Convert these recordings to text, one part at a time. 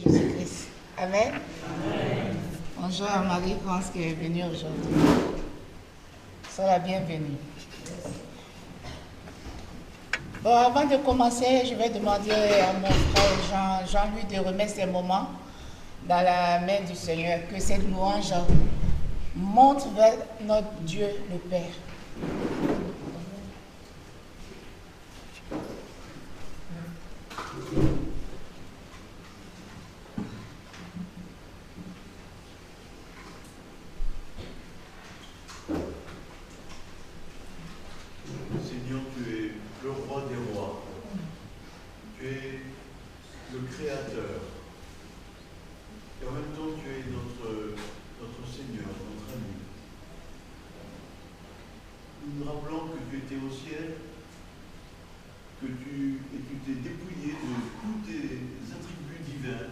Jésus-Christ. Amen. Amen. Bonjour à Marie-France qui est venue aujourd'hui. Sois la bienvenue. Bon, avant de commencer, je vais demander à mon frère Jean-Louis de remettre ces moments dans la main du Seigneur, que cette louange monte vers notre Dieu le Père. Seigneur, tu es le roi des rois. Tu es le créateur. Et en même temps, tu es notre Seigneur, notre ami. Nous nous rappelons que tu étais au ciel, que tu t'es dépouillé de tous tes attributs divins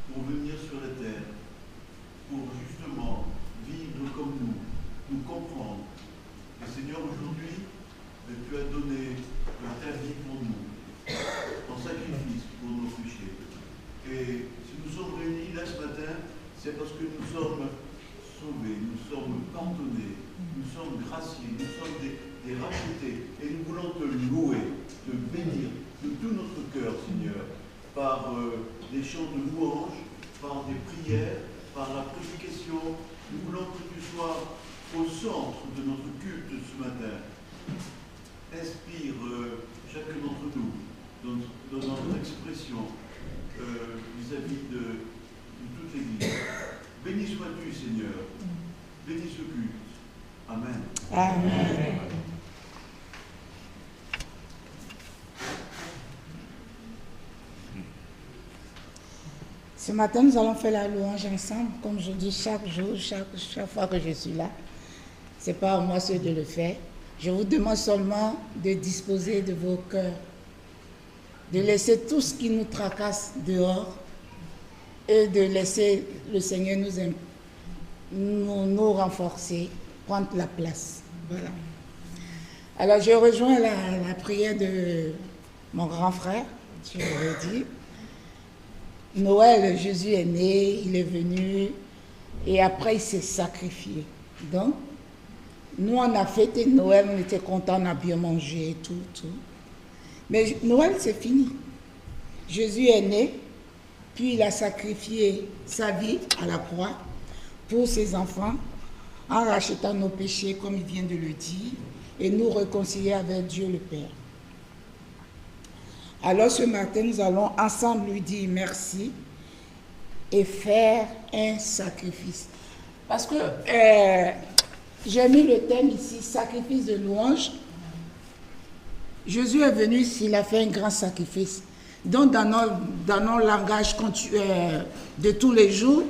pour venir sur la terre, pour justement vivre comme nous comprendre. Et Seigneur, aujourd'hui, tu as donné ta vie pour nous, en sacrifice pour nos péchés. Et si nous sommes réunis là ce matin, c'est parce que nous sommes sauvés, nous sommes pardonnés, nous sommes graciés, nous sommes des rachetés. Et nous voulons te louer, te bénir de tout notre cœur, Seigneur, par des chants de louange, par des prières, par la prédication. Nous voulons que tu sois au centre de notre culte ce matin. Inspire chacun d'entre nous dans notre expression vis-à-vis de toute l'Église. Béni sois-tu, Seigneur. Béni ce culte. Amen. Amen. Ce matin, nous allons faire la louange ensemble, comme je dis chaque jour, chaque fois que je suis là. Ce n'est pas à moi seul de le faire. Je vous demande seulement de disposer de vos cœurs, de laisser tout ce qui nous tracasse dehors et de laisser le Seigneur nous renforcer, prendre la place. Voilà. Alors, je rejoins la prière de mon grand frère, je l'ai dit. Noël, Jésus est né, il est venu et après il s'est sacrifié. Donc, nous, on a fêté Noël, on était contents, on a bien mangé, tout. Mais Noël, c'est fini. Jésus est né, puis il a sacrifié sa vie à la croix pour ses enfants, en rachetant nos péchés, comme il vient de le dire, et nous réconcilier avec Dieu le Père. Alors ce matin, nous allons ensemble lui dire merci et faire un sacrifice. Parce que j'ai mis le thème ici, sacrifice de louange. Jésus est venu ici, il a fait un grand sacrifice. Donc dans nos langages de tous les jours,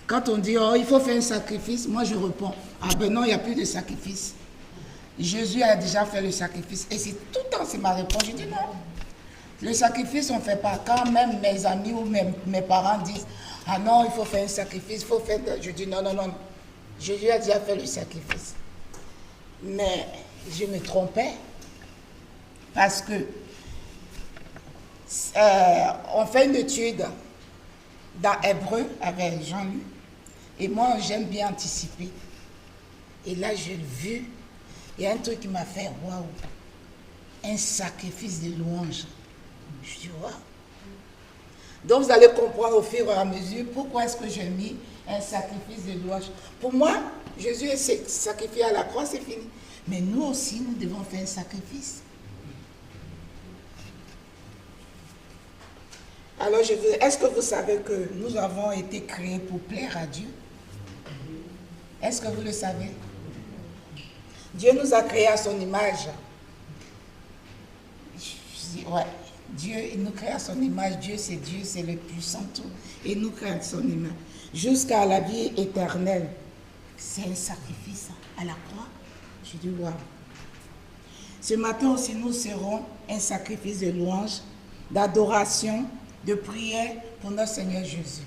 quand on dit oh, il faut faire un sacrifice, moi je réponds, ah ben non, il n'y a plus de sacrifice. Jésus a déjà fait le sacrifice. Et c'est tout le temps, c'est ma réponse. Je dis non. Le sacrifice, on ne fait pas. Quand même mes amis ou mes parents disent ah non, il faut faire un sacrifice, il faut faire. Je dis non. Jésus a déjà fait le sacrifice. Mais je me trompais parce que on fait une étude dans Hébreu avec Jean-Louis et moi j'aime bien anticiper. Et là j'ai vu, il y a un truc qui m'a fait waouh, un sacrifice de louange. Je dis waouh. Donc vous allez comprendre au fur et à mesure pourquoi est-ce que j'ai mis un sacrifice de louange. Pour moi, Jésus est sacrifié à la croix, c'est fini. Mais nous aussi, nous devons faire un sacrifice. Alors, est-ce que vous savez que nous avons été créés pour plaire à Dieu? Est-ce que vous le savez? Dieu nous a créés à son image. Ouais. Dieu, il nous crée à son image. Dieu, c'est le puissant tout. Il nous crée à son image. Jusqu'à la vie éternelle. C'est un sacrifice à la croix. Je dis, waouh. Ce matin aussi, nous serons un sacrifice de louange, d'adoration, de prière pour notre Seigneur Jésus.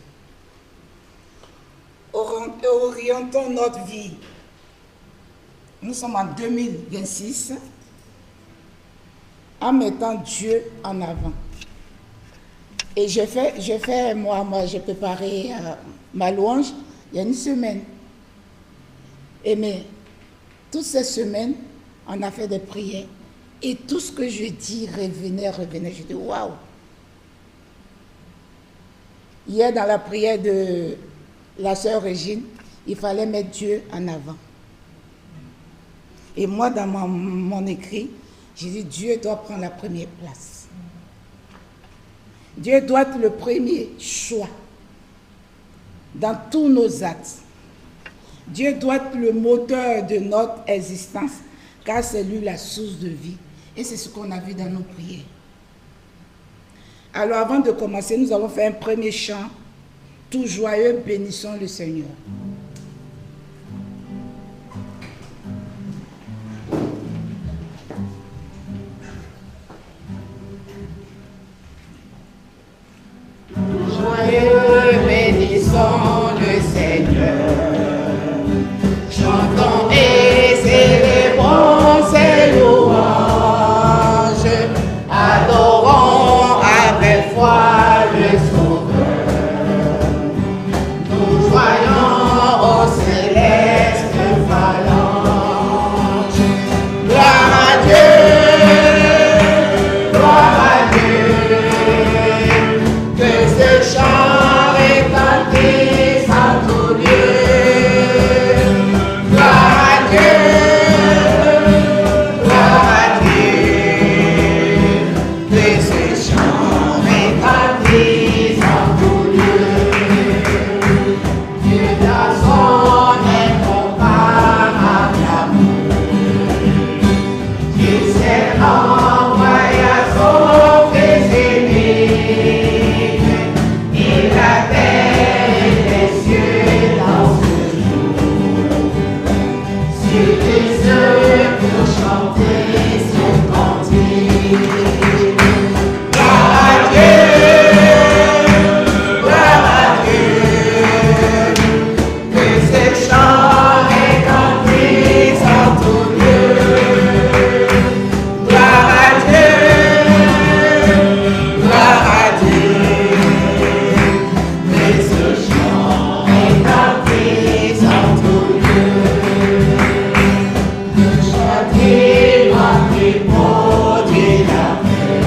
Orientons notre vie. Nous sommes en 2026. En mettant Dieu en avant. Et j'ai préparé ma louange il y a une semaine. Et mais toutes ces semaines, on a fait des prières. Et tout ce que je dis revenait. Je dis waouh! Hier, dans la prière de la sœur Régine, il fallait mettre Dieu en avant. Et moi, dans mon écrit, j'ai dit Dieu doit prendre la première place. Dieu doit être le premier choix dans tous nos actes. Dieu doit être le moteur de notre existence, car c'est lui la source de vie. Et c'est ce qu'on a vu dans nos prières. Alors avant de commencer, nous allons faire un premier chant. Tout joyeux, bénissons le Seigneur. Joyeux, bénissons le Seigneur. Chantons et célébrons ses louanges. Adorons avec foi le Sauveur. Nous voyons au céleste phalange. Gloire à Dieu, gloire à Dieu. Que ce chant retentisse en tout lieu. Gloire à Dieu, gloire à Dieu. Que ce chant retentisse en tout lieu. Dieu dans son incomparable amour, qui s'est envoyé à son Fils aimé. Et la terre et les cieux dans ce jour, sur les œufs pour chanter son cantique. Gloire à Dieu, gloire à Dieu. Que ce chant retentisse en tout lieu. Gloire à Dieu, gloire à Dieu. Que ce chant retentisse en tout lieu. Que chanter notre produit la paix.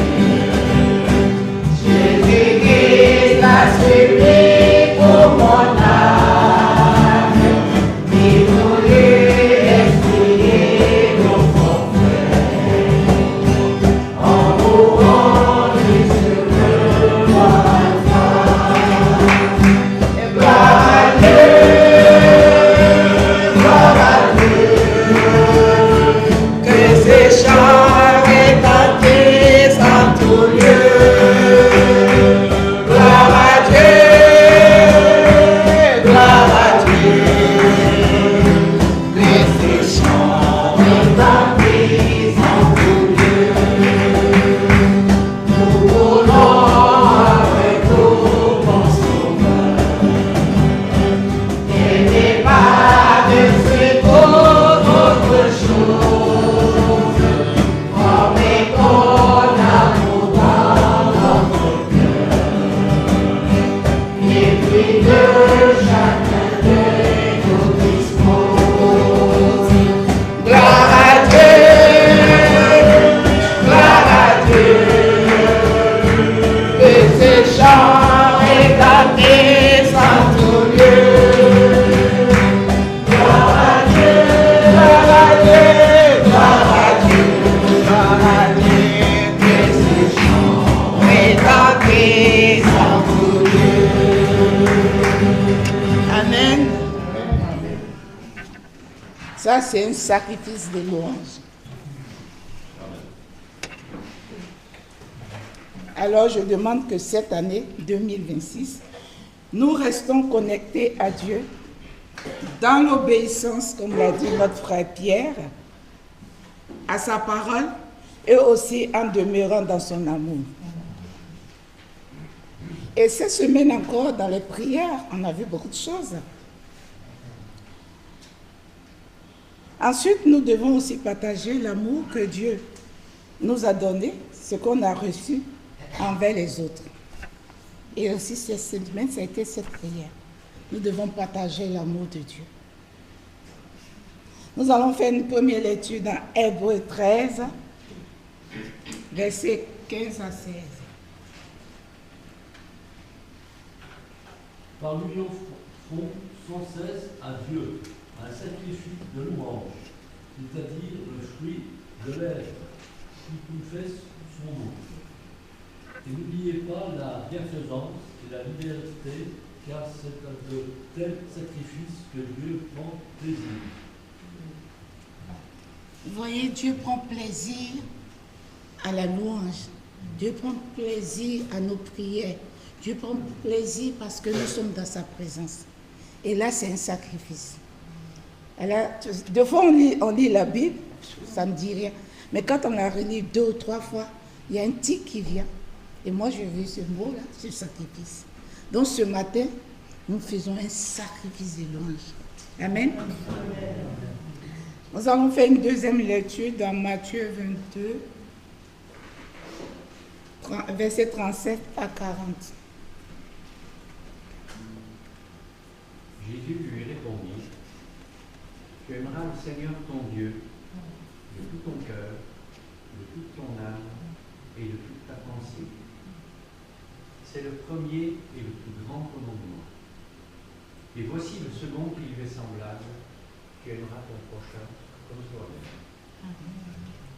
Jésus-Christ a suivi pour mon âme. Il voulut expier nos forfaits. En mourant jusqu'au gloire à Dieu, gloire à Dieu. Que ces chants retentissent en tout lieu. Gloire à Dieu, gloire à Dieu. Que ces chants retentissent en tout lieu. Nous voulons avec tout mon sauveur. Il n'est pas de secours autre chose. Formez ton amour dans notre cœur. Et puis de chacun de nous dispose. Gloire à Dieu, gloire à Dieu. Que ce chant retentisse en tout lieu. Gloire à Dieu, gloire à Dieu, gloire à Dieu, gloire à Dieu. Que ce chant retentisse en tout lieu. Amen. Ça, c'est un sacrifice de louange. Alors, je demande que cette année 2026, nous restons connectés à Dieu dans l'obéissance, comme l'a dit notre frère Pierre, à sa parole et aussi en demeurant dans son amour. Et cette semaine encore, dans les prières, on a vu beaucoup de choses. Ensuite, nous devons aussi partager l'amour que Dieu nous a donné, ce qu'on a reçu envers les autres. Et aussi cette semaine, ça a été cette prière. Nous devons partager l'amour de Dieu. Nous allons faire une première lecture dans Hébreux 13, versets 15 à 16. Par l'union font sans cesse à Dieu un sacrifice de louange, c'est-à-dire le fruit de lèvres qui confesse son nom. Et n'oubliez pas la bienfaisance et la liberté, car c'est à de tels sacrifices que Dieu prend plaisir. Vous voyez, Dieu prend plaisir à la louange. Dieu prend plaisir à nos prières. Dieu prend plaisir parce que nous sommes dans sa présence. Et là, c'est un sacrifice. Alors, deux fois, on lit la Bible, ça ne me dit rien. Mais quand on la relit 2 ou 3 fois, il y a un tic qui vient. Et moi, j'ai vu ce mot-là, ce sacrifice. Donc, ce matin, nous faisons un sacrifice de louange. Amen. Nous allons faire une deuxième lecture dans Matthieu 22, versets 37 à 40. Jésus lui répondit, tu aimeras le Seigneur ton Dieu de tout ton cœur, de toute ton âme et de toute ta pensée. C'est le premier et le plus grand commandement. Et voici le second qui lui est semblable, tu aimeras ton prochain comme toi-même.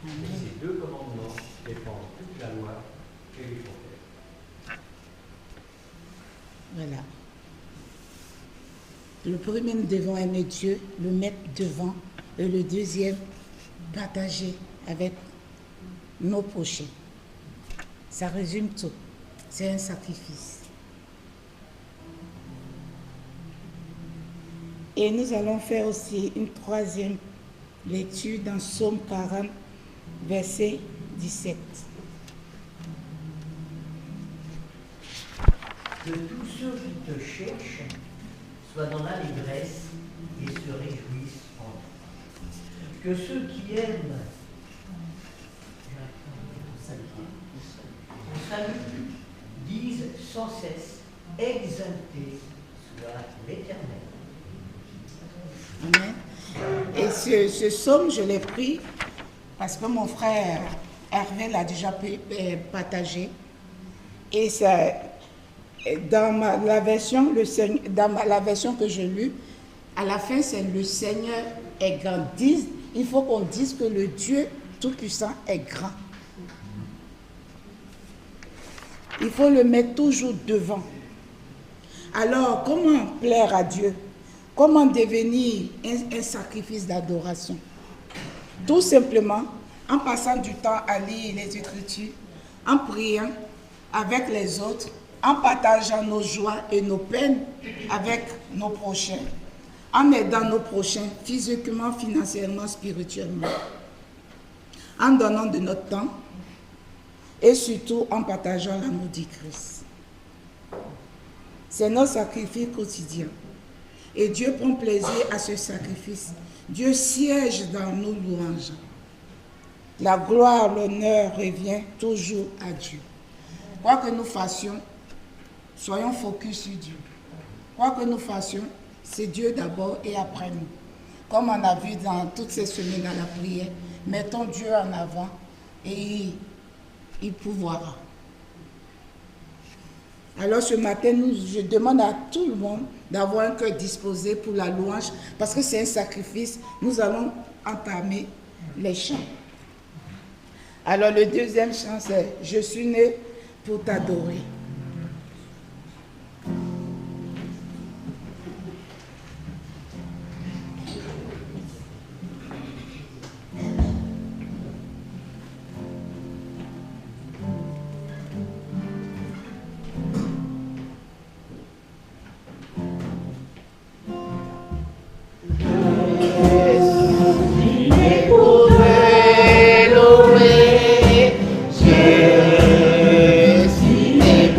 Et ces 2 commandements dépendent toute la loi et les prophètes. Voilà. Le premier, nous devons aimer Dieu, le mettre devant, et le deuxième, partager avec nos prochains. Ça résume tout. C'est un sacrifice. Et nous allons faire aussi une troisième lecture dans Psaume 40, verset 17. Que tous ceux qui te cherchent soient dans l'allégresse et se réjouissent en toi. Que ceux qui aiment ton salut disent sans cesse, exalté soit l'Éternel. Amen. Et ce psaume, je l'ai pris parce que mon frère Hervé l'a déjà partagé. Et ça, dans la version que j'ai lue, à la fin, c'est le Seigneur est grand. Il faut qu'on dise que le Dieu Tout-Puissant est grand. Il faut le mettre toujours devant. Alors, comment plaire à Dieu? Comment devenir un sacrifice d'adoration? Tout simplement en passant du temps à lire les Écritures, en priant avec les autres, en partageant nos joies et nos peines avec nos prochains, en aidant nos prochains physiquement, financièrement, spirituellement, en donnant de notre temps et surtout en partageant l'amour du Christ. C'est notre sacrifice quotidien. Et Dieu prend plaisir à ce sacrifice. Dieu siège dans nos louanges. La gloire, l'honneur revient toujours à Dieu. Quoi que nous fassions, soyons focus sur Dieu. Quoi que nous fassions, c'est Dieu d'abord et après nous. Comme on a vu dans toutes ces semaines dans la prière, mettons Dieu en avant et il pourvoira. Alors ce matin, je demande à tout le monde d'avoir un cœur disposé pour la louange, parce que c'est un sacrifice. Nous allons entamer les chants. Alors le deuxième chant, c'est « Je suis né pour t'adorer ». Je suis né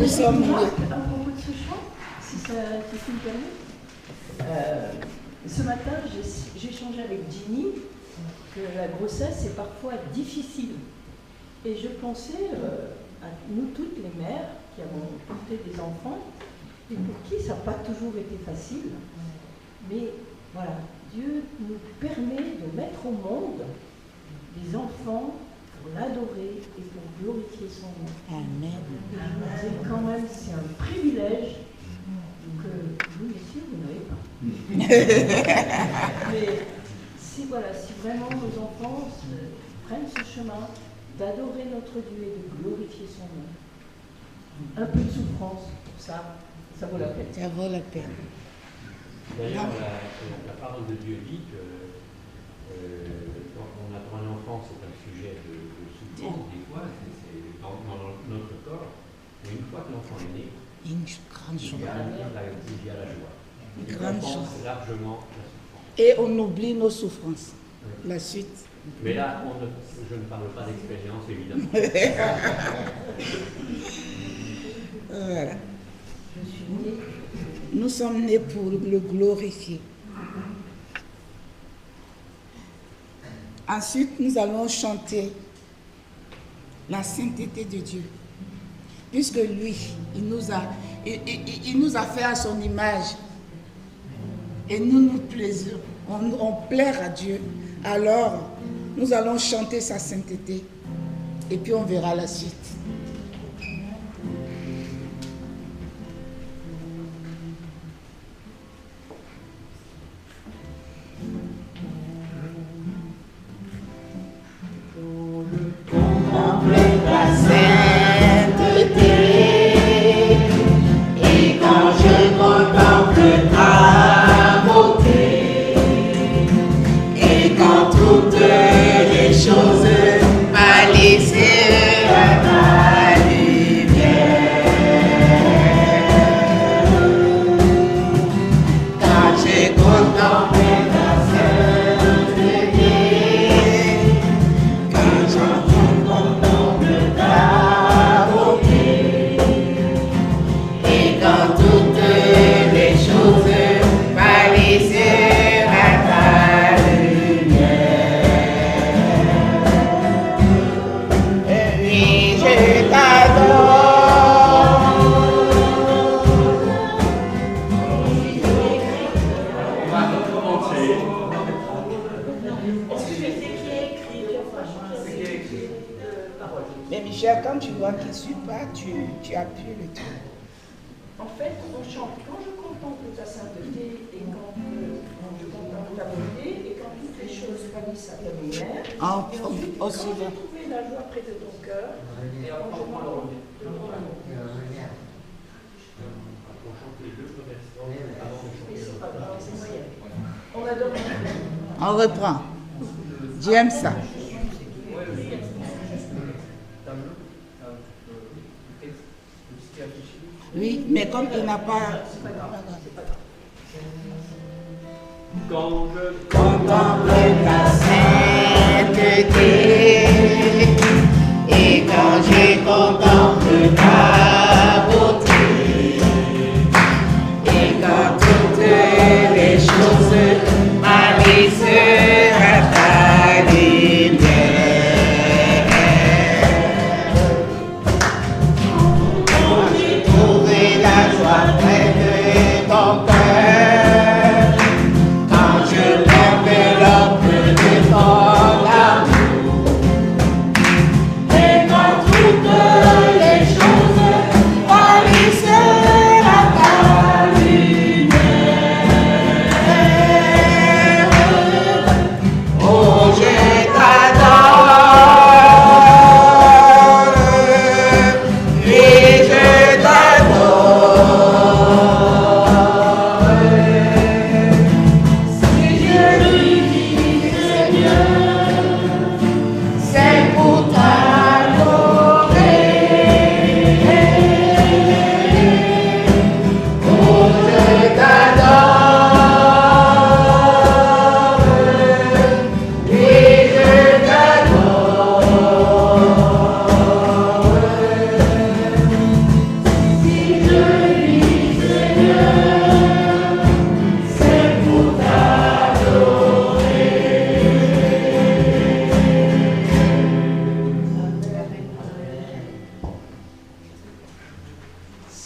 nous sommes nés. À propos de ce chant, si tu me permets, ce matin, j'ai échangé avec Ginny que la grossesse est parfois difficile. Et je pensais à nous toutes les mères qui avons porté des enfants et pour qui ça n'a pas toujours été facile. Mais voilà, Dieu nous permet de mettre au monde des enfants pour l'adorer et pour glorifier son nom. Amen. Et quand même, c'est un privilège que vous, messieurs, vous n'avez pas. Mais si vraiment nos enfants prennent ce chemin d'adorer notre Dieu et de glorifier son nom, un peu de souffrance, ça vaut la peine. Ça vaut la peine. D'ailleurs, la parole de Dieu dit que quand on attend un enfant, c'est un sujet de souffrance, des fois, c'est dans notre corps. Mais une fois que l'enfant est né, Une grande il joie. y a la joie. Une grande On joie. pense largement la souffrance. Et on oublie nos souffrances. La suite. Mais là, je ne parle pas d'expérience, évidemment. Voilà. Nous sommes nés pour le glorifier. Ensuite, nous allons chanter la sainteté de Dieu. Puisque lui, il nous a fait à son image. Et nous plaisons, on plaire à Dieu. Alors, nous allons chanter sa sainteté. Et puis on verra la suite. Mais Michel, quand tu vois qu'il ne suit pas, tu appuies le truc. En fait, on chante quand je contemple ta sainteté et quand je contemple ta beauté et quand toutes les choses pâlissent à ta lumière. Et ensuite, quand j'ai trouvé la joie près de ton cœur, quand je m'enrôle de ton amour. Et c'est pas grave, c'est moyen. On adore. On reprend. J'aime ça. Oui, mais comme il n'a pas... Quand je contemple ta sainteté et quand je contemple ta beauté et quand toutes les choses m'alissent à ta lumière, quand j'ai trouvé la joie près de ton cœur, et quand toutes les choses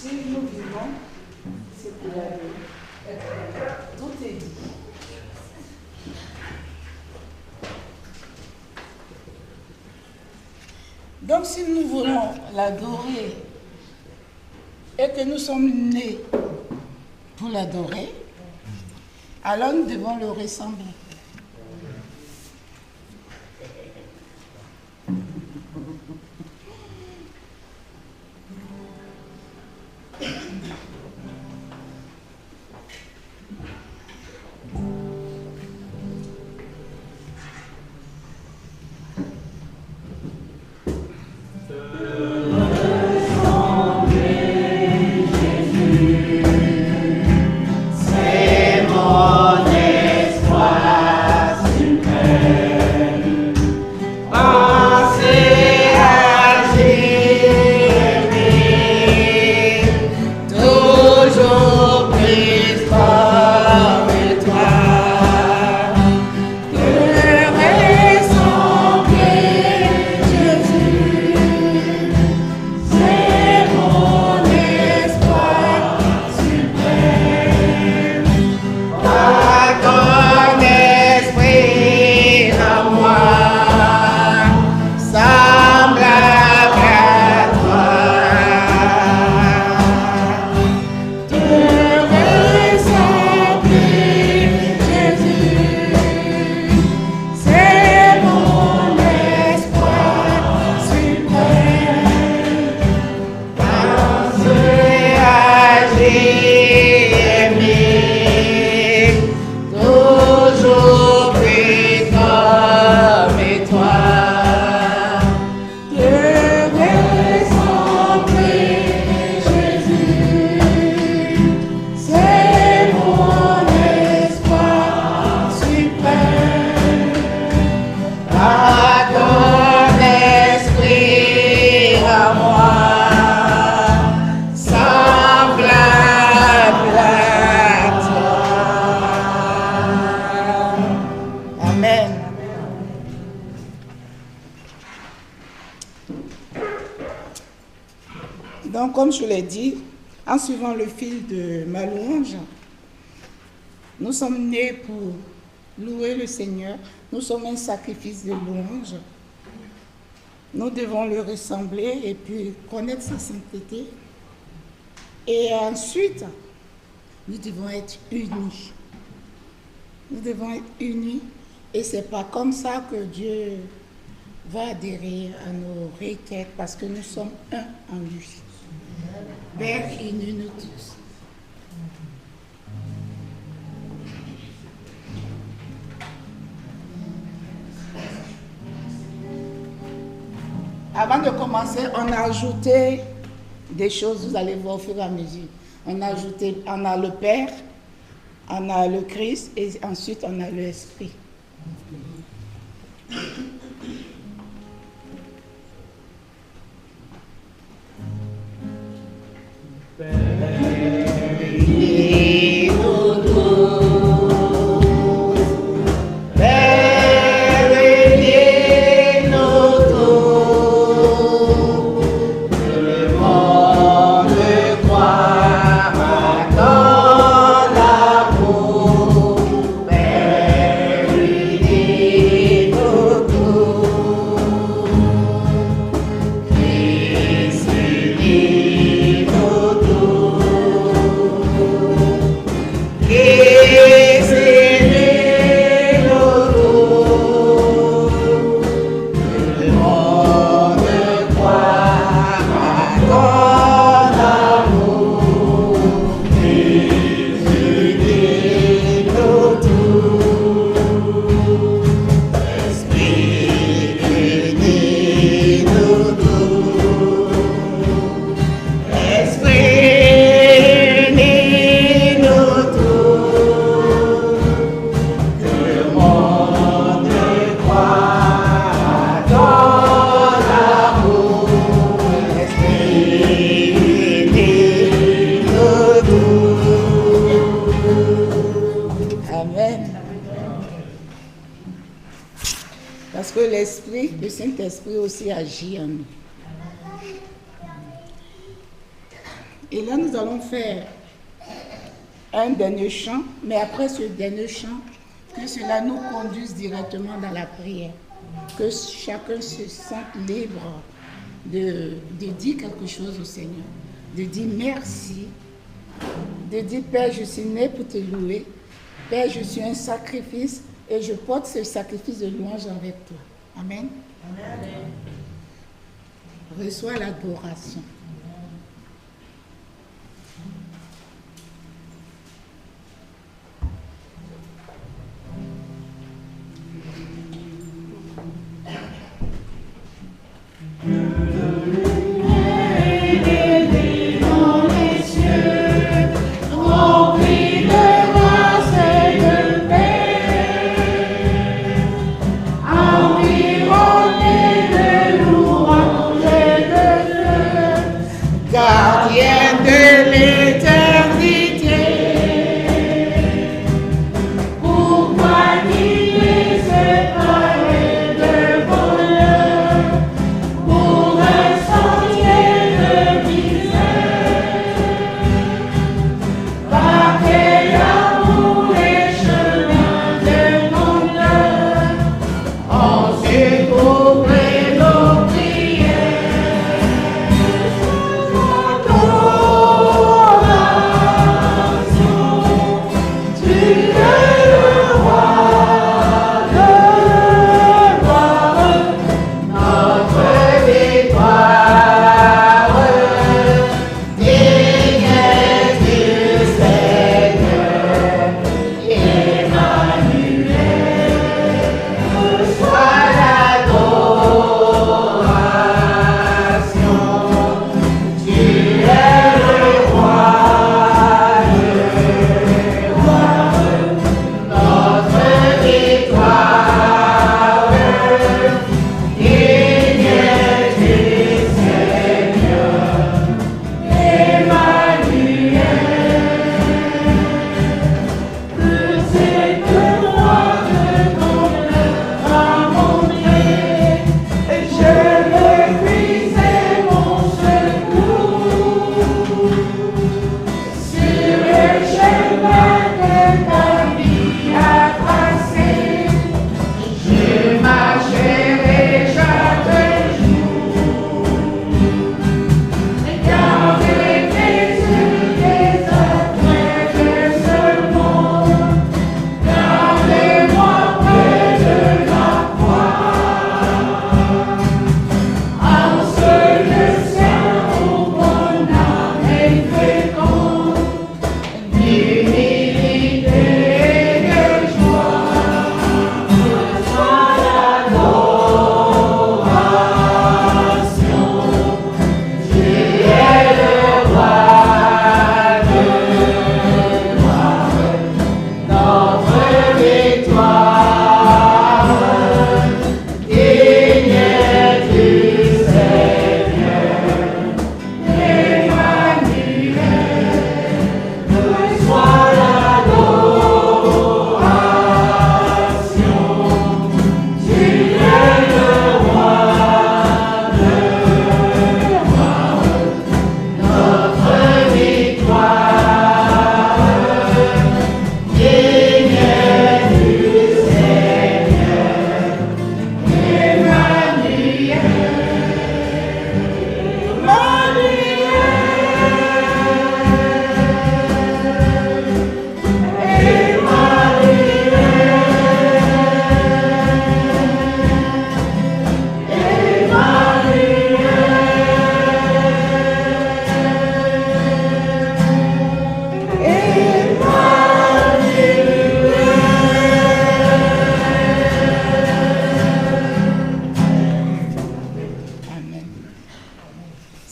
Si nous vivons, c'est pour la vie. Tout est dit. Donc si nous voulons l'adorer et que nous sommes nés pour l'adorer, alors nous devons le ressembler. Donc, comme je l'ai dit, en suivant le fil de ma louange, nous sommes nés pour louer le Seigneur. Nous sommes un sacrifice de louange. Nous devons le ressembler et puis connaître sa sainteté. Et ensuite, nous devons être unis. Nous devons être unis. Et ce n'est pas comme ça que Dieu va adhérer à nos requêtes parce que nous sommes un en lui. Père, unis-nous tous. Avant de commencer, on a ajouté des choses, vous allez voir au fur et à mesure. On a le Père, on a le Christ et ensuite on a l'Esprit. Parce que l'Esprit, le Saint-Esprit aussi agit en nous. Et là, nous allons faire un dernier chant, mais après ce dernier chant, que cela nous conduise directement dans la prière. Que chacun se sente libre de dire quelque chose au Seigneur, de dire merci, de dire Père, je suis né pour te louer, Père, je suis un sacrifice et je porte ce sacrifice de louange avec toi. Amen. Amen. Reçois l'adoration.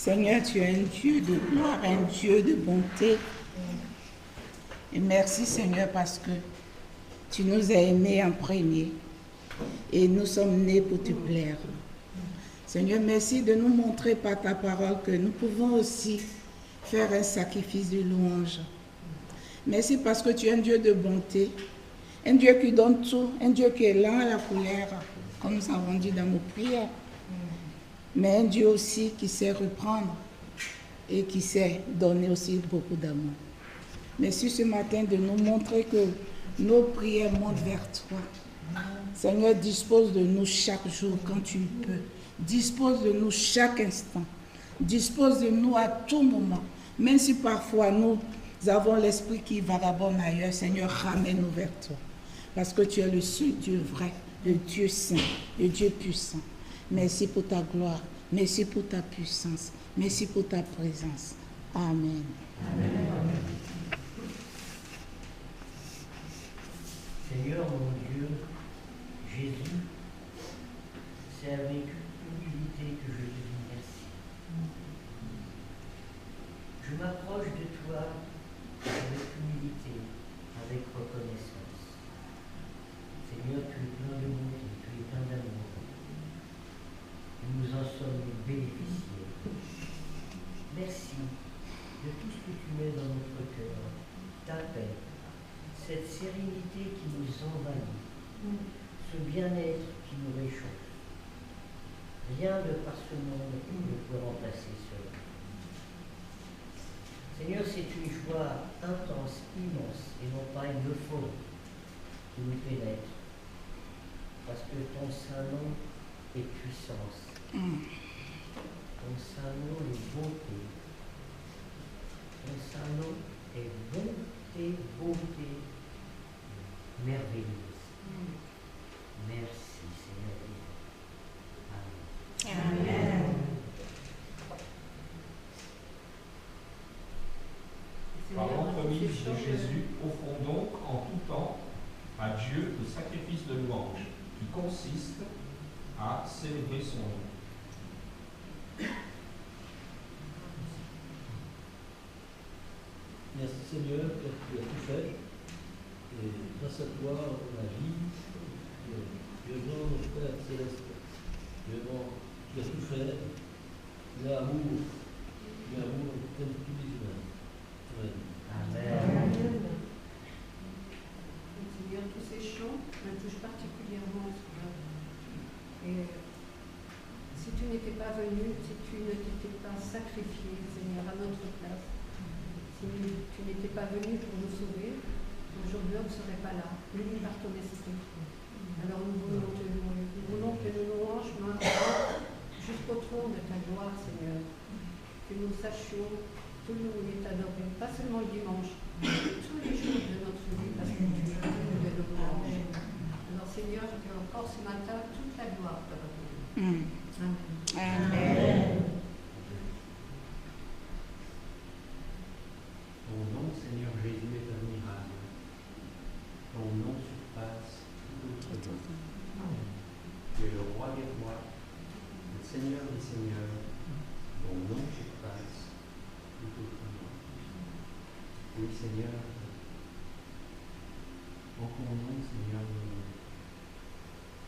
Seigneur, tu es un Dieu de gloire, un Dieu de bonté. Et merci Seigneur parce que tu nous as aimés en premier et nous sommes nés pour te plaire. Seigneur, merci de nous montrer par ta parole que nous pouvons aussi faire un sacrifice de louange. Merci parce que tu es un Dieu de bonté, un Dieu qui donne tout, un Dieu qui est lent à la colère, comme nous avons dit dans nos prières, mais un Dieu aussi qui sait reprendre. et qui sait donner aussi beaucoup d'amour. Merci ce matin de nous montrer que nos prières montent vers toi. Seigneur, dispose de nous chaque jour quand tu peux. Dispose de nous chaque instant. Dispose de nous à tout moment. Même si parfois nous avons l'esprit qui vagabonde ailleurs, Seigneur, ramène-nous vers toi. Parce que tu es le seul Dieu vrai, le Dieu saint, le Dieu puissant. Merci pour ta gloire. Merci pour ta puissance. Merci pour ta présence. Amen. Amen. Seigneur, mon Dieu, Jésus, c'est avec humilité que je te dis merci. Je m'approche de toi avec humilité, avec reconnaissance. Seigneur, tu es plein de bonté, tu es plein d'amour. Nous en sommes bénéficiés. Merci de tout ce que tu mets dans notre cœur, ta paix, cette sérénité qui nous envahit, ce bien-être qui nous réchauffe. Rien de par ce monde ne peut remplacer cela. Seigneur, c'est une joie intense, immense, et non pas une euphorie qui nous pénètre, parce que ton saint nom est puissance, ton saint nom est bonté, ton saint nom est bonté merveilleuse. Merci, Seigneur. Amen. Amen. Par l'entremise de Jésus, offrons donc en tout temps à Dieu le sacrifice de louange qui consiste à célébrer son nom. Merci Seigneur, car tu as tout fait. Et grâce à toi, on a vie. Tu es grand, notre Père Céleste. Tu es grand, tu as tout fait. Tu as amour. Tu as amour comme tous les humains. Amen. Amen. Seigneur, tous ces chants me touchent particulièrement. Et si tu n'étais pas venu, si tu ne t'étais pas sacrifié, Seigneur, à notre place, si tu n'étais pas venu pour nous sauver, aujourd'hui on ne serait pas là, unis par ton esprit. Alors nous voulons te louer, nous voulons que nos louanges montent jusqu'au trône de ta gloire, Seigneur. Que nous sachions te louer, t'adorer, pas seulement le dimanche, mais tous les jours de notre vie, parce que tu es digne de nos louanges. Alors Seigneur, que encore ce matin, toute la gloire te revienne. Amen. Amen. Ton nom, Seigneur Jésus, est admirable. Ton nom surpasse tout autre nom. Tu es le roi des rois, le Seigneur des seigneurs. Ton nom surpasse tout autre nom. Oui, Seigneur, en ton nom, Seigneur, nous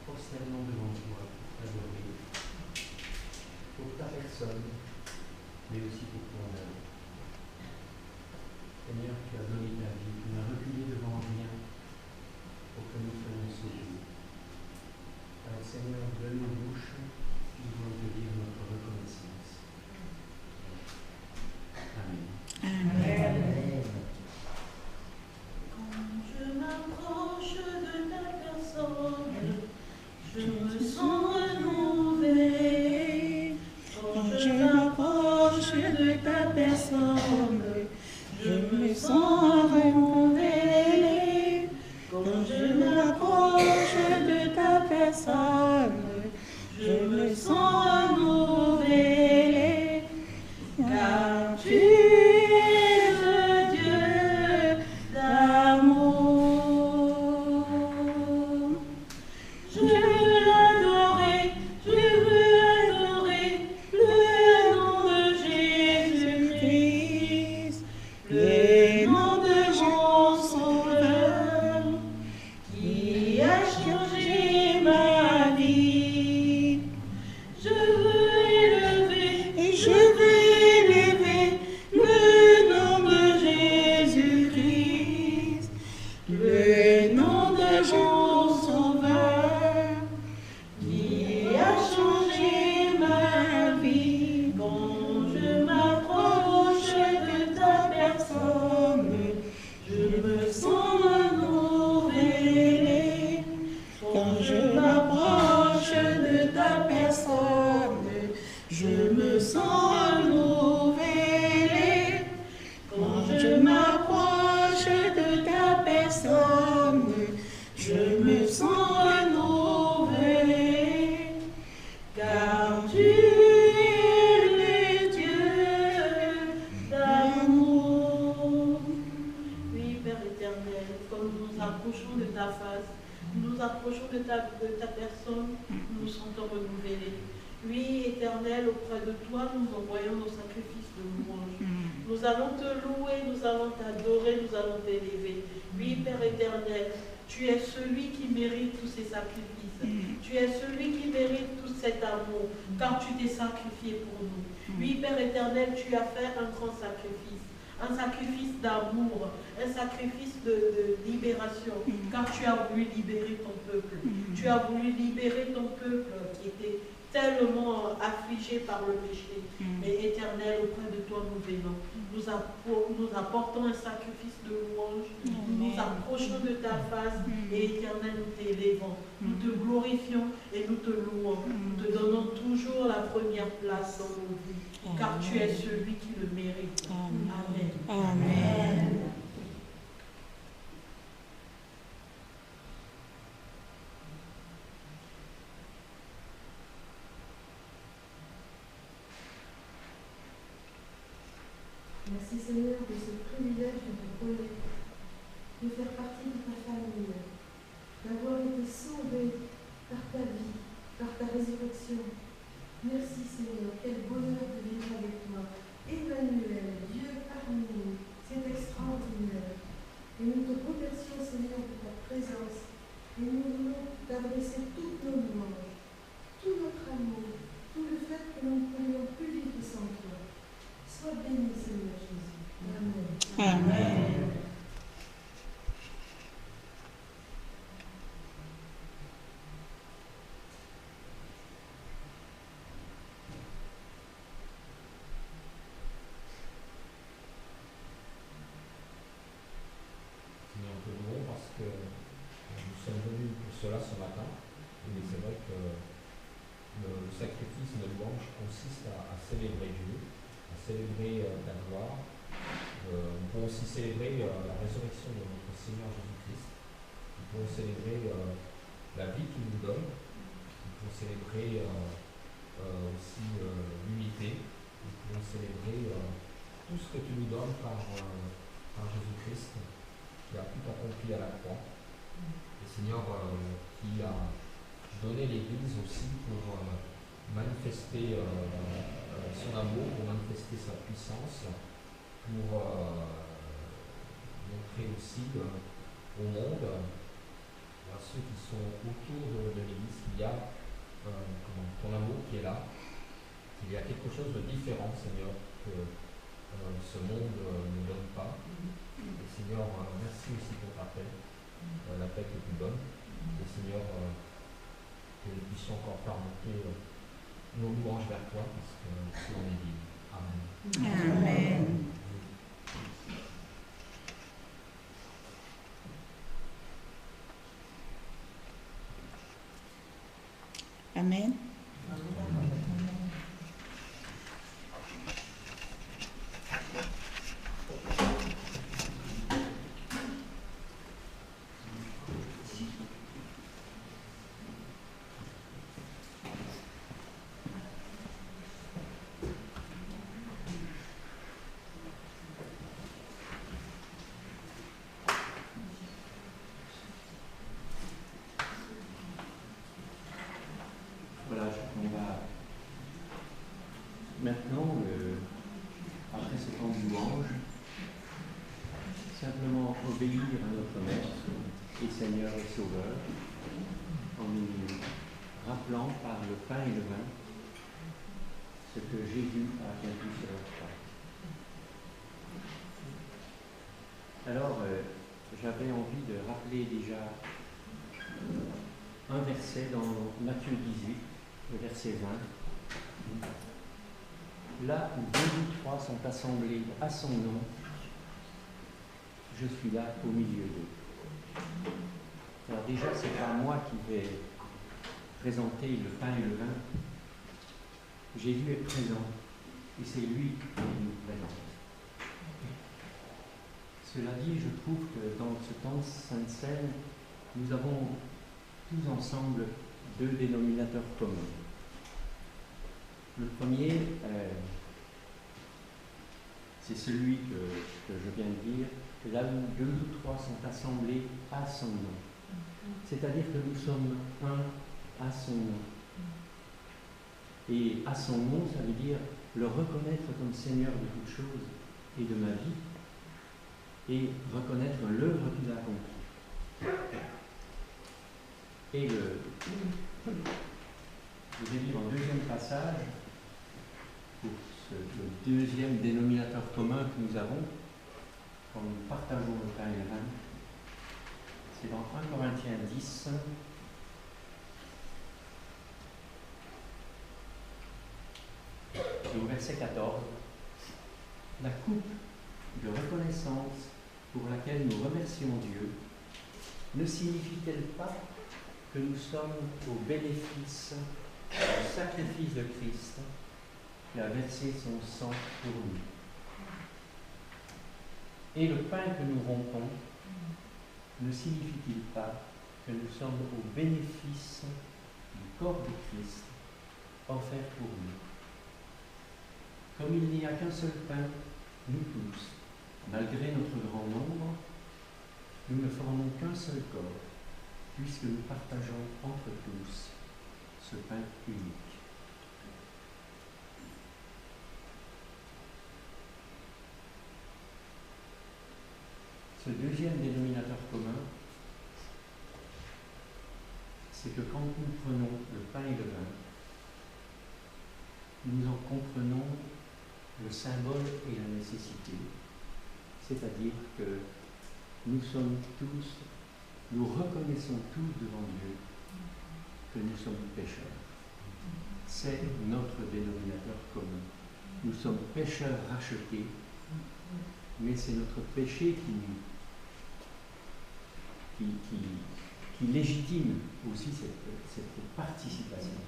prosternons devant toi pour t'adorer, pour ta personne, mais aussi pour ton œuvre. Seigneur, tu as donné ta vie, tu n'as reculé devant rien pour que nous soyons sauvés. Alors, Seigneur, de nos bouches, nous voulons te dire notre reconnaissance. Amen. Amen. Quand je m'approche de ta personne, je me sens renouvelé. Quand je m'approche de ta personne, je me sens renouvelé. Quand je m'approche de ta personne, je me sens renouvelé. Car tu es le Dieu d'amour. Je veux adorer le nom de Jésus-Christ, le nom Je me sens renouvelé, car tu es le Dieu d'amour. Oui, Père éternel, comme nous nous approchons de ta face, nous nous approchons de ta personne, nous nous sentons renouvelés. Oui, éternel, auprès de toi, nous envoyons nos sacrifices de louange. Nous allons te louer, nous allons t'adorer, nous allons t'élever. Oui, Père éternel, tu es celui qui mérite tous ces sacrifices. Tu es celui qui mérite tout cet amour, car tu t'es sacrifié pour nous. Oui, Père éternel, tu as fait un grand sacrifice d'amour, un sacrifice de libération, car tu as voulu libérer ton peuple. Tu as voulu libérer ton peuple qui était tellement affligé par le péché. Mais éternel, auprès de toi nous venons. Nous apportons un sacrifice de louange. Nous nous approchons de ta face et éternel, nous t'élevons. Nous te glorifions et nous te louons. Nous te donnons toujours la première place dans nos vies. Car tu es celui qui le mérite. Amen. Amen. Merci Seigneur de ce privilège de te connaître, de faire partie de ta famille, d'avoir été sauvé par ta vie, par ta résurrection. Merci Seigneur, quel bonheur de vivre avec toi. Emmanuel, Dieu parmi nous, c'est extraordinaire. Et nous te remercions Seigneur de ta présence et nous voulons t'adresser toutes nos louanges, tout notre amour, tout le fait que nous ne pourrions plus vivre sans toi. Sois béni, Seigneur Jésus. Amen. Amen. Seigneur, nous te louons parce que nous sommes venus pour cela ce matin. Et c'est vrai que le sacrifice de louange consiste à célébrer Dieu, à célébrer ta gloire. Nous pouvons aussi célébrer la résurrection de notre Seigneur Jésus-Christ. Nous pouvons célébrer la vie qu'il nous donne. Nous pouvons célébrer aussi l'unité. Nous pouvons célébrer tout ce que tu nous donnes par Jésus-Christ, qui a tout accompli à la croix. Et Seigneur, qui a donné l'Église aussi pour manifester son amour, pour manifester sa puissance, pour montrer aussi au monde, à ceux qui sont autour de l'Église, qu'il y a ton amour qui est là, qu'il y a quelque chose de différent, Seigneur, que ce monde ne donne pas. Et Seigneur, merci aussi pour ta paix, la paix que tu donnes. Et Seigneur, que nous puissions encore faire monter nos louanges vers toi, parce que tu en es digne. Amen. Amen. Amen. Voilà, on va maintenant, après ce temps de louange, simplement obéir à notre Maître et Seigneur et Sauveur, en nous rappelant par le pain et le vin ce que Jésus a accompli sur la croix. Alors, j'avais envie de rappeler déjà un verset dans Matthieu 18, le verset 20. Là où 2 ou 3 sont assemblés à son nom, je suis là au milieu d'eux. Alors déjà, ce n'est pas moi qui vais présenter le pain et le vin. Jésus est présent et c'est lui qui nous présente. Cela dit, je trouve que dans ce temps de Sainte Seine, nous avons tous ensemble deux dénominateurs communs. Le premier, c'est celui que je viens de dire, là où deux ou trois sont assemblés à son nom. C'est-à-dire que nous sommes un à son nom. Et à son nom, ça veut dire le reconnaître comme Seigneur de toutes choses et de ma vie, et reconnaître l'œuvre qu'il a accomplie. Et je vais lire un deuxième passage pour le deuxième dénominateur commun que nous avons quand nous partageons le pain et le vin. C'est dans 1 Corinthiens 10. Et au verset 14, la coupe de reconnaissance pour laquelle nous remercions Dieu ne signifie-t-elle pas que nous sommes au bénéfice du sacrifice de Christ qui a versé son sang pour nous? Et le pain que nous rompons ne signifie-t-il pas que nous sommes au bénéfice du corps de Christ offert pour nous? Comme il n'y a qu'un seul pain, nous tous, malgré notre grand nombre, nous ne formons qu'un seul corps, puisque nous partageons entre tous ce pain unique. Ce deuxième dénominateur commun, c'est que quand nous prenons le pain et le vin, nous en comprenons le symbole et la nécessité. C'est-à-dire que nous sommes tous, nous reconnaissons tous devant Dieu que nous sommes pécheurs. C'est notre dénominateur commun. Nous sommes pécheurs rachetés, mais c'est notre péché qui légitime aussi cette participation.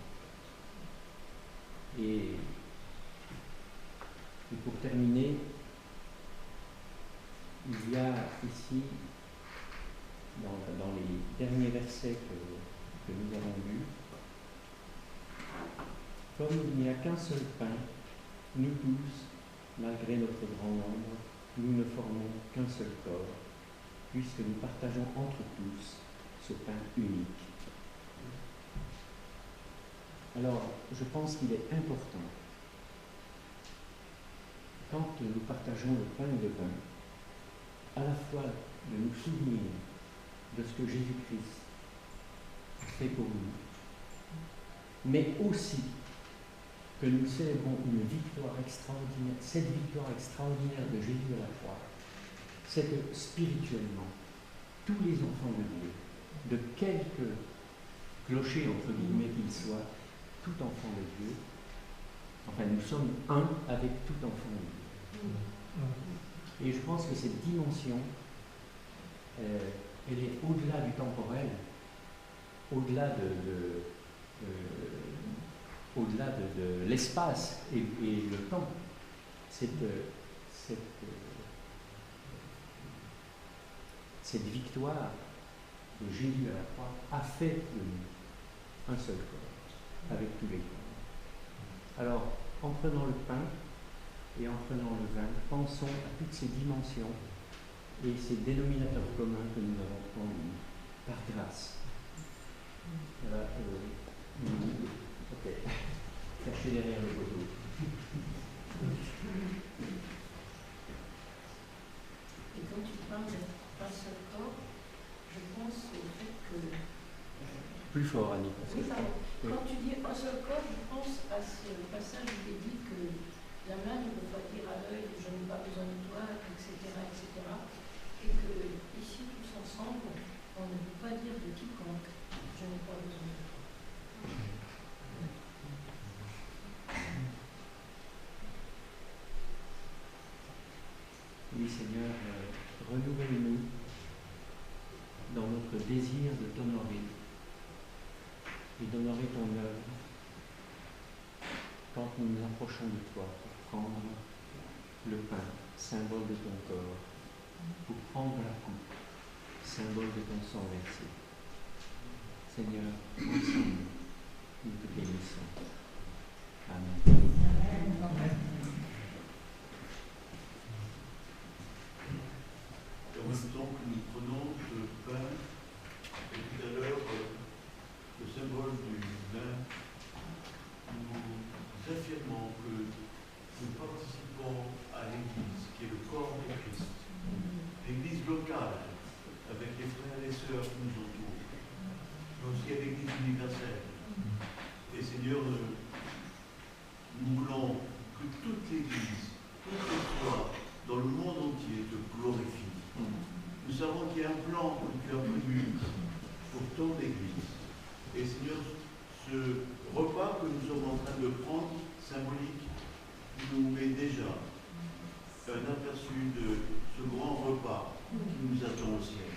Et pour terminer, il y a ici, dans les derniers versets que nous avons lus, comme il n'y a qu'un seul pain, nous tous, malgré notre grand nombre, nous ne formons qu'un seul corps, puisque nous partageons entre tous ce pain unique. Alors, je pense qu'il est important, quand nous partageons le pain et le vin, à la fois de nous souvenir de ce que Jésus-Christ fait pour nous, mais aussi que nous célébrons une victoire extraordinaire. Cette victoire extraordinaire de Jésus à la croix, c'est que spirituellement, tous les enfants de Dieu, de quelque clocher entre guillemets qu'ils soient, tout enfant de Dieu, enfin nous sommes un avec tout enfant de Dieu. Et je pense que cette dimension, elle est au-delà du temporel, au-delà au-delà de l'espace et le temps. Cette victoire de Jésus à la croix a fait de nous un seul corps, avec tous les corps. Alors, en prenant le pain et en prenant le vin, pensons à toutes ces dimensions et ces dénominateurs communs que nous avons connus par grâce. Voilà, ok. Cachez derrière le poteau. Et quand tu parles d'un seul corps, je pense au fait que... Plus fort, Annie. Oui, pardon. Quand tu dis un seul corps, je pense à ce passage où il est dit que la main ne peut pas dire à l'œil je n'ai pas besoin de toi, etc., etc. Et que ici, tous ensemble, on ne peut pas dire de quiconque je n'ai pas besoin de toi. Oui, Seigneur, renouvelle-nous dans notre désir de t'honorer et d'honorer ton œuvre quand nous nous approchons de toi pour prendre le pain, symbole de ton corps, pour prendre la coupe, symbole de ton sang versé. Seigneur, ensemble, nous te bénissons. Amen. Et en même temps que nous prenons ce pain, et tout à l'heure, le symbole du vin, nous affirmons que nous participons à l'Église, qui est le corps de Christ. L'Église locale, avec les frères et les sœurs qui nous entourent, mais aussi à l'Église universelle. Et Seigneur, nous voulons que toute l'Église, toute les foi, dans le monde entier, te glorifie. Nous savons qu'il y a un plan que tu as prévu pour ton Église. Et Seigneur, ce repas que nous sommes en train de prendre, symbolique, nous met déjà un aperçu de ce grand repas qui nous attend au ciel.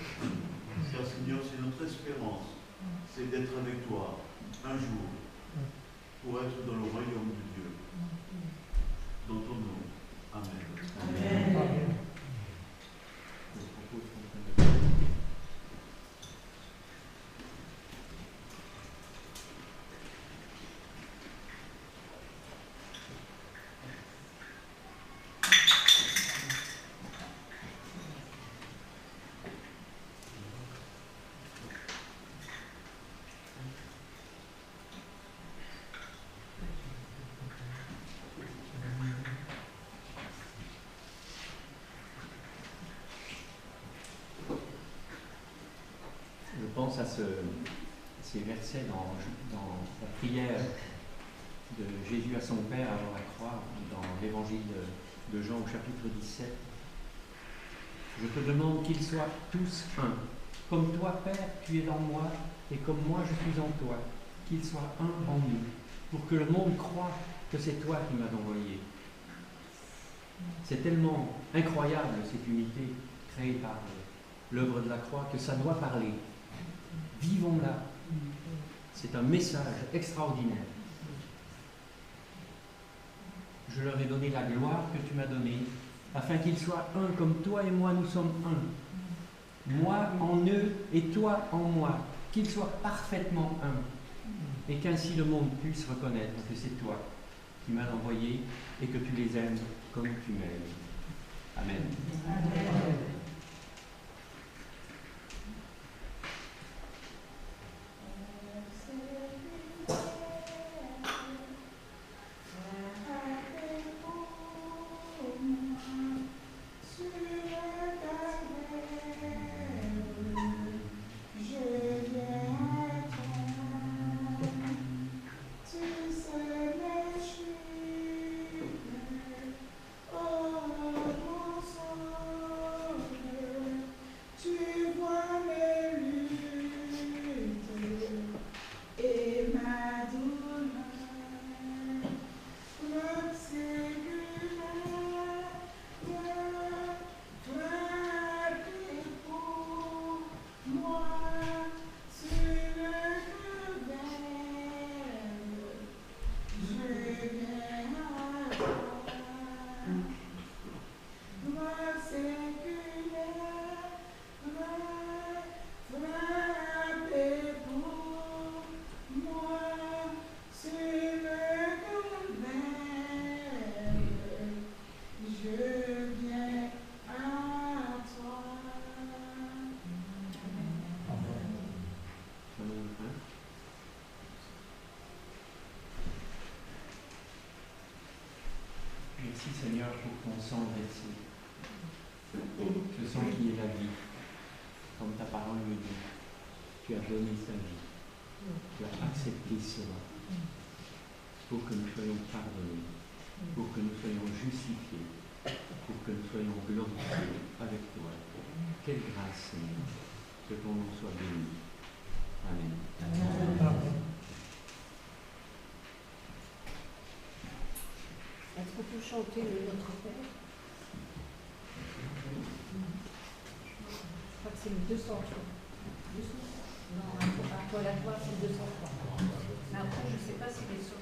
Car Seigneur, c'est notre espérance, c'est d'être avec toi un jour pour être dans le royaume de Dieu. Dans ton nom. Amen. Amen. Je pense à ces versets dans la prière de Jésus à son Père avant la croix, dans l'évangile de Jean au chapitre 17. Je te demande qu'ils soient tous un. Comme toi, Père, tu es en moi, et comme moi je suis en toi, qu'ils soient un en nous, pour que le monde croie que c'est toi qui m'as envoyé. C'est tellement incroyable cette unité créée par l'œuvre de la croix que ça doit parler. Vivons-la. C'est un message extraordinaire. Je leur ai donné la gloire que tu m'as donnée, afin qu'ils soient un comme toi et moi nous sommes un. Moi en eux et toi en moi, qu'ils soient parfaitement un. Et qu'ainsi le monde puisse reconnaître que c'est toi qui m'as envoyé et que tu les aimes comme tu m'aimes. Amen. Amen. Merci Seigneur pour ton sang versé. Ce sang qui est la vie, comme ta parole le dit. Tu as donné ta vie. Tu as accepté cela pour que nous soyons pardonnés, pour que nous soyons justifiés, pour que nous soyons glorifiés avec toi. Quelle grâce Seigneur, que ton nom soit béni. Amen. Amen. Est-ce qu'on peut chanter le Notre Père? Je crois que c'est le 203. Non, pour la voix, c'est 203. Mais après, je ne sais pas si les sur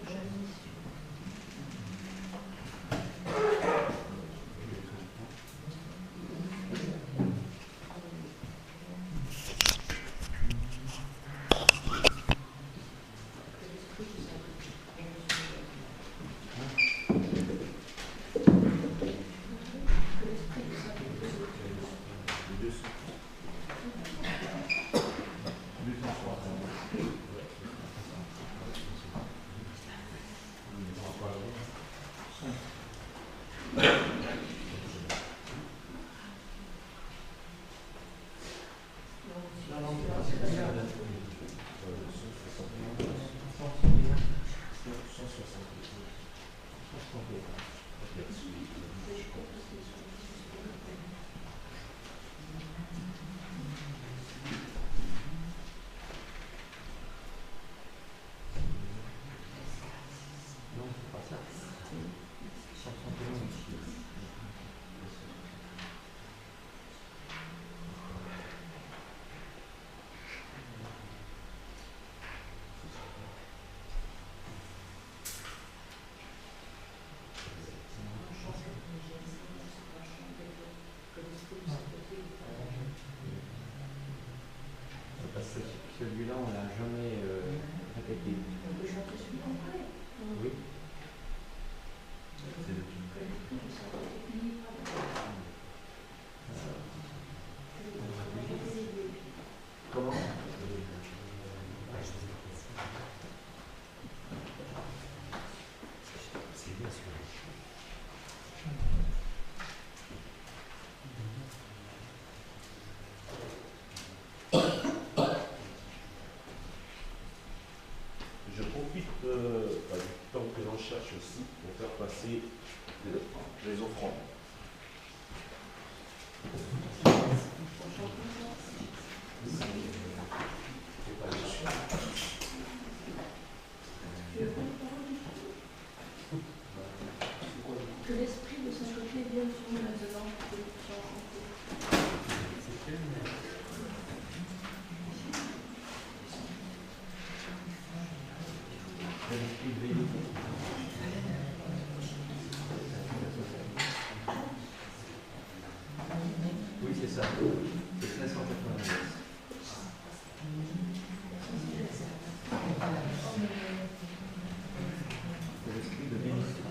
Celui-là, on l'a jamais répété. On peut chanter celui-là après. Oui. Comment? Je profite du temps que l'on cherche aussi pour faire passer les offrandes. Que l'esprit de Saint-Côté vienne sur nous maintenant pour que nous puissions chanter. Oui, c'est ça. C'est 590. C'est l'esprit de bénédiction.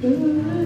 Thank you.